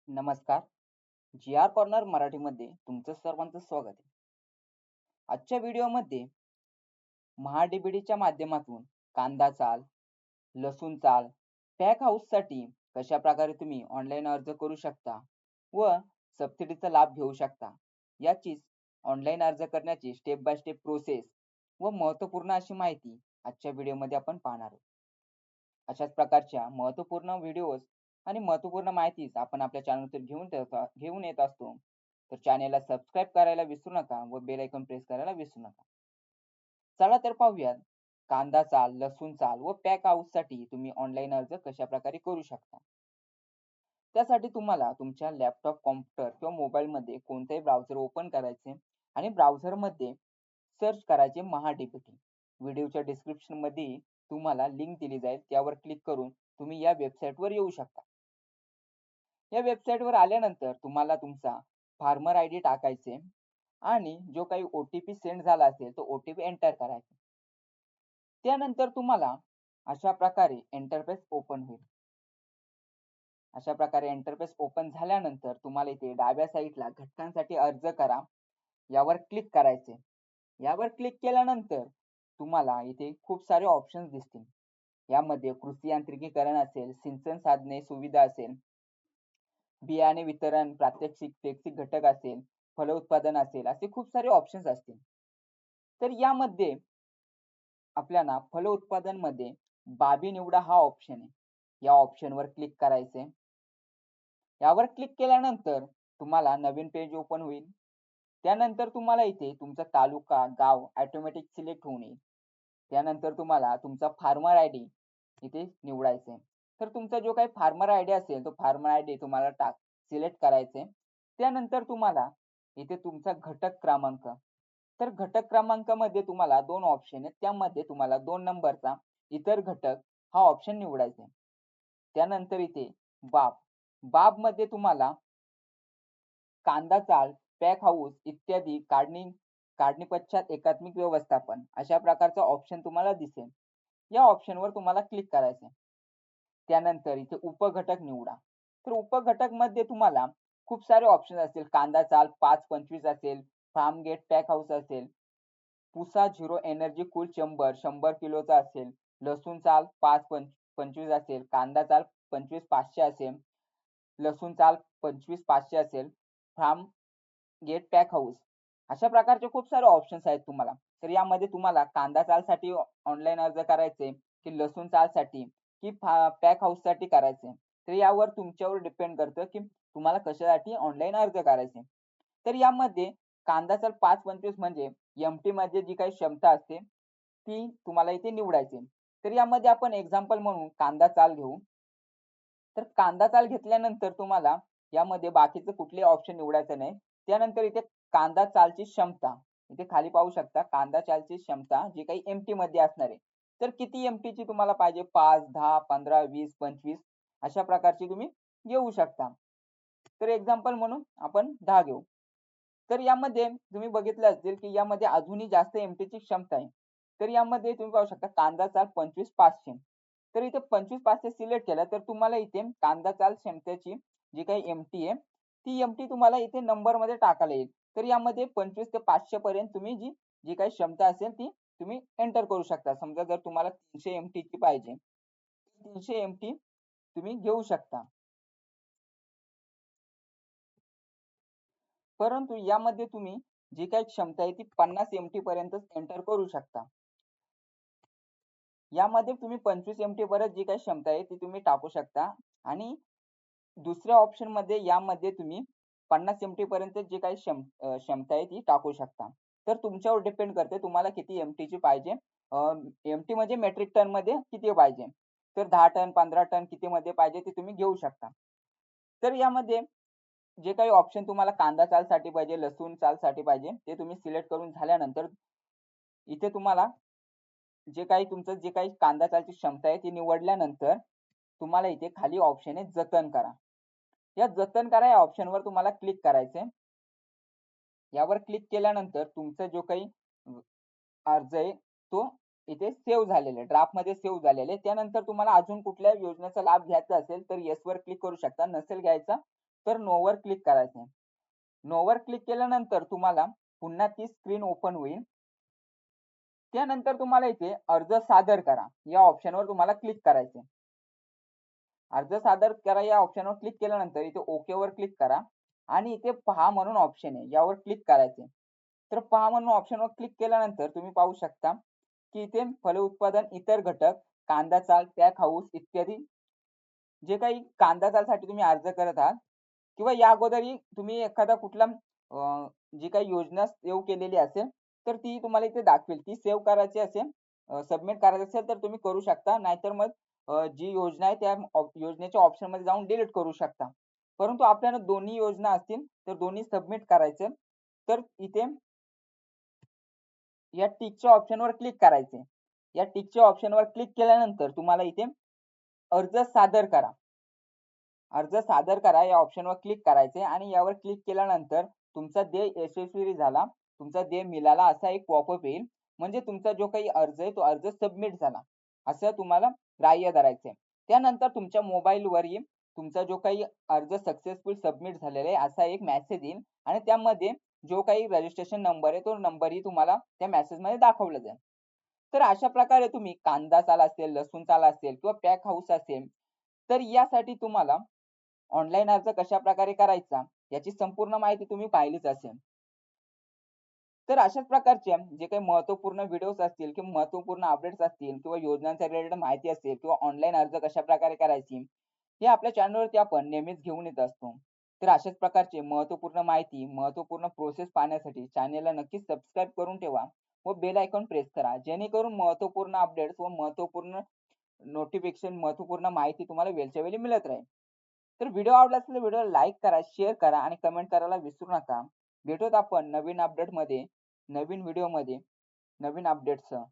नमस्कार. जी R corner मराठीमध्ये तुमचं सर्वांचं स्वागत आहे. आजच्या व्हिडिओमध्ये महाडीबीडीच्या माध्यमातून कांदा चाल, लसूण चाल, पॅक हाऊससाठी कशा प्रकारे तुम्ही ऑनलाईन अर्ज करू शकता व सबसिडीचा लाभ घेऊ शकता. याचीच ऑनलाईन अर्ज करण्याची स्टेप बाय स्टेप प्रोसेस व महत्त्वपूर्ण अशी माहिती आजच्या व्हिडिओमध्ये आपण पाहणार आहोत. अशाच प्रकारच्या महत्त्वपूर्ण व्हिडिओज आणि महत्त्वपूर्ण माहितीच आपण आपल्या चॅनलवर घेऊन येत असतो. तर चॅनेलला सबस्क्राईब करायला विसरू नका व बेल आयकॉन प्रेस करायला विसरू नका. चला तर पाहूयात कांदा चाल, लसूण चाल व पॅक हाऊससाठी तुम्ही ऑनलाईन अर्ज कशाप्रकारे करू शकता. त्यासाठी तुम्हाला तुमच्या लॅपटॉप, कॉम्प्युटर किंवा मोबाईलमध्ये कोणतेही ब्राउझर ओपन करायचे आणि ब्राउझरमध्ये सर्च करायचे महाडीबीटी. व्हिडिओच्या डिस्क्रिप्शनमध्ये तुम्हाला लिंक दिली जाईल, त्यावर क्लिक करून तुम्ही या वेबसाईटवर येऊ शकता. या वेबसाईटवर आल्यानंतर तुम्हाला तुमचा फार्मर आय डी टाकायचे आणि जो काही ओ-टी-पी सेंड झाला असेल तो ओ-टी-पी एंटर करायचा. त्यानंतर तुम्हाला अशा प्रकारे इंटरफेस ओपन होईल. अशा प्रकारे इंटरफेस ओपन झाल्यानंतर तुम्हाला इथे डाव्या साईडला घटकांसाठी अर्ज करा यावर क्लिक करायचे. यावर क्लिक केल्यानंतर तुम्हाला इथे खूप सारे ऑप्शन्स दिसतील. यामध्ये कृषी यांत्रिकीकरण असेल, सिंचन साधने सुविधा असेल, बियाणे वितरण, प्रात्यक्षिक, शैक्षिक घटक असेल, फलोत्पादन असेल, असे खूप सारे ऑप्शन्स असतील. तर यामध्ये आपल्याला फलोत्पादनमध्ये बाबी निवडा हा ऑप्शन आहे. या ऑप्शनवर क्लिक करायचे. यावर क्लिक केल्यानंतर तुम्हाला नवीन पेज ओपन होईल. त्यानंतर तुम्हाला इथे तुमचा तालुका, गाव ऑटोमॅटिक सिलेक्ट होऊन येईल. त्यानंतर तुम्हाला तुमचा फार्मर आयडी इथे निवडायचा आहे. तर तुमचा जो काही फार्मर आयडी असेल तो फार्मर आयडी तुम्हाला सिलेक्ट करायचा आहे. त्यानंतर तुम्हाला इथे तुमचा घटक क्रमांक, तर घटक क्रमांकामध्ये तुम्हाला 2 ऑप्शन आहेत. त्यामध्ये तुम्हाला 2 नंबरचा इतर घटक हा ऑप्शन निवडायचा आहे. त्यानंतर इथे बाब, बाबमध्ये तुम्हाला कांदा चाल, पॅक हाऊस इत्यादी काढणी पश्चात एकात्मिक व्यवस्थापन अशा प्रकारचा ऑप्शन तुम्हाला दिसेल. या ऑप्शनवर तुम्हाला क्लिक करायचं आहे. त्यानंतर इथे उपघटक निवडा. तर उपघटकमध्ये तुम्हाला खूप सारे ऑप्शन असतील. कांदा चाल 5-25 असेल, फार्म गेट पॅक हाऊस असेल, पुसा झिरो एनर्जी कूल 100 किलोचा असेल, लसूण चाल 5-25 असेल, कांदा चाल 25-500 असेल, लसूण चाल 25-500 असेल, फार्म गेट पॅक हाऊस अशा प्रकारचे खूप सारे ऑप्शन्स आहेत तुम्हाला. तर यामध्ये तुम्हाला कांदा चालसाठी ऑनलाईन अर्ज करायचे की लसूण चालसाठी की पॅक हाऊससाठी करायचे. तर यावर तुमच्यावर डिपेंड करतं की तुम्हाला कशासाठी ऑनलाईन अर्ज करायचे. तर यामध्ये कांदा चाल 5-25 म्हणजे एम-टीमध्ये जी काही क्षमता असते ती तुम्हाला इथे निवडायची. तर यामध्ये आपण एक्झाम्पल म्हणून कांदा चाल घेऊ. तर कांदा चाल घेतल्यानंतर तुम्हाला यामध्ये बाकीचे कुठले ऑप्शन निवडायचे नाही. त्यानंतर इथे कांदा चालची क्षमता इथे खाली पाहू शकता. कांदा चालची क्षमता जी काही एम-टीमध्ये असणार आहे. तर किती एम-टीची तुम्हाला पाहिजे 5, 10, 15, 20, 25 अशा प्रकारची तुम्ही घेऊ शकता. तर एक्झाम्पल म्हणून आपण 10 घेऊ. तर यामध्ये तुम्ही बघितलं असेल की यामध्ये अजूनही जास्त एम-टीची क्षमता आहे. तर यामध्ये तुम्ही पाहू शकता कांदा चाल 25-500. तर इथे 25-500 सिलेक्ट केलं तर तुम्हाला इथे कांदा चाल क्षमतेची जी काही एम-टी आहे, ती एम-टी तुम्हाला इथे नंबरमध्ये टाकायला येईल. तर यामध्ये 25 ते 500 पर्यंत तुम्ही जी जी काही क्षमता असेल ती तुम्ही एंटर करू शकता. समजा जर तुम्हाला 300 एम-टीची पाहिजे, 300 एम-टी तुम्ही घेऊ शकता. परंतु यामध्ये तुम्ही जी काही क्षमता आहे ती 50 एम-टी पर्यंतच एंटर करू शकता. यामध्ये तुम्ही 25 एम-टी पर्यंत जी काही क्षमता आहे ती तुम्ही टाकू शकता आणि दुसऱ्या ऑप्शनमध्ये यामध्ये तुम्ही 50 एम-टी पर्यंत जी काही क्षमता आहे ती टाकू शकता. तर तुमच्यावर डिपेंड करते तुम्हाला किती एम-टीची पाहिजे. एम-टी म्हणजे मेट्रिक टनमध्ये किती पाहिजे. तर 10 टन, 15 टन कितीमध्ये पाहिजे ते तुम्ही घेऊ शकता. तर यामध्ये जे काही ऑप्शन तुम्हाला कांदा चालसाठी पाहिजे, लसूण चालसाठी पाहिजे ते तुम्ही सिलेक्ट करून झाल्यानंतर इथे तुम्हाला जे काही कांदा चालची क्षमता आहे ती निवडल्यानंतर तुम्हाला इथे खाली ऑप्शन आहे जतन करा. या जतन करा या ऑप्शनवर तुम्हाला क्लिक करायचंय. यावर क्लिक केल्यानंतर तुमचा जो काही अर्ज आहे तो इथे सेव्ह झालेला आहे. ड्राफ्टमध्ये सेव्ह झालेला आहे. त्यानंतर तुम्हाला अजून कुठल्या योजनेचा लाभ घ्यायचा असेल तर येसवर क्लिक करू शकता. नसेल घ्यायचा तर नोवर क्लिक करायचं आहे. नोवर क्लिक केल्यानंतर तुम्हाला पुन्हा ती स्क्रीन ओपन होईल. त्यानंतर तुम्हाला इथे अर्ज सादर करा या ऑप्शनवर तुम्हाला क्लिक करायचे. अर्ज सादर करा या ऑप्शनवर क्लिक केल्यानंतर इथे ओके वर क्लिक करा आणि इथे पहा म्हणून ऑप्शन आहे यावर क्लिक करायचे. तर पहा म्हणून ऑप्शनवर क्लिक केल्यानंतर तुम्ही पाहू शकता की इथे फलोत्पादन इतर घटक, कांदा चाल, पॅक हाऊस इत्यादी जे काही कांदा चालसाठी तुम्ही अर्ज करत आहात किंवा या अगोदरही तुम्ही एखादा कुठला जी काही योजना सेव्ह केलेली असेल तर ती तुम्हाला इथे दाखवेल. ती सेव्ह करायची असेल, सबमिट करायचं असेल तर तुम्ही करू शकता. नाहीतर मग जी योजना आहे त्या योजनेच्या ऑप्शनमध्ये जाऊन डिलीट करू शकता. परंतु आपल्याला दोन्ही योजना असतील तर दोन्ही सबमिट करायचं. तर इथे या टिकच्या ऑप्शनवर क्लिक करायचे. या टिकच्या ऑप्शनवर क्लिक केल्यानंतर तुम्हाला इथे अर्ज सादर करा. अर्ज सादर करा या ऑप्शनवर क्लिक करायचे आणि यावर क्लिक केल्यानंतर तुमचा ध्येय यशस्वी झाला, तुमचा ध्येय मिळाला असा एक पॉपअप येईल. म्हणजे तुमचा जो काही अर्ज आहे तो अर्ज सबमिट झाला असं तुम्हाला ग्राह्य धरायचं आहे. त्यानंतर तुमच्या मोबाईलवरही तुमचा जो काही अर्ज सक्सेसफुल सबमिट झालेला आहे असा एक मेसेज येईल आणि त्यामध्ये जो काही रजिस्ट्रेशन नंबर आहे तो नंबरही तुम्हाला त्या मेसेजमध्ये दाखवला जाईल. तर अशा प्रकारे तुम्ही कांदा चाल असेल, लसूण चाल असेल किंवा पॅक हाऊस असेल तर यासाठी तुम्हाला ऑनलाईन अर्ज कशा प्रकारे करायचा याची संपूर्ण माहिती तुम्ही पाहिलीच असेल. तर अशाच प्रकारच्या जे काही महत्त्वपूर्ण व्हिडिओज असतील किंवा महत्त्वपूर्ण अपडेट्स असतील किंवा योजनांच्या रिलेटेड माहिती असेल किंवा ऑनलाईन अर्ज कशा प्रकारे करायची हे आपल्या चॅनलवरती आपण नेहमीच घेऊन येत असतो. तर अशाच प्रकारचे महत्त्वपूर्ण माहिती, महत्त्वपूर्ण प्रोसेस पाहण्यासाठी चॅनेलला नक्कीच सबस्क्राईब करून ठेवा व बेल आयकॉन प्रेस करा. जेणेकरून महत्त्वपूर्ण अपडेट्स व महत्त्वपूर्ण नोटिफिकेशन, महत्त्वपूर्ण माहिती तुम्हाला वेळच्या वेळी मिळत राहील. तर व्हिडिओ आवडला असेल तर व्हिडिओला लाईक करा, शेअर करा आणि कमेंट करायला विसरू नका. भेटूत आपण नवीन अपडेटमध्ये, नवीन व्हिडिओमध्ये, नवीन अपडेटसह.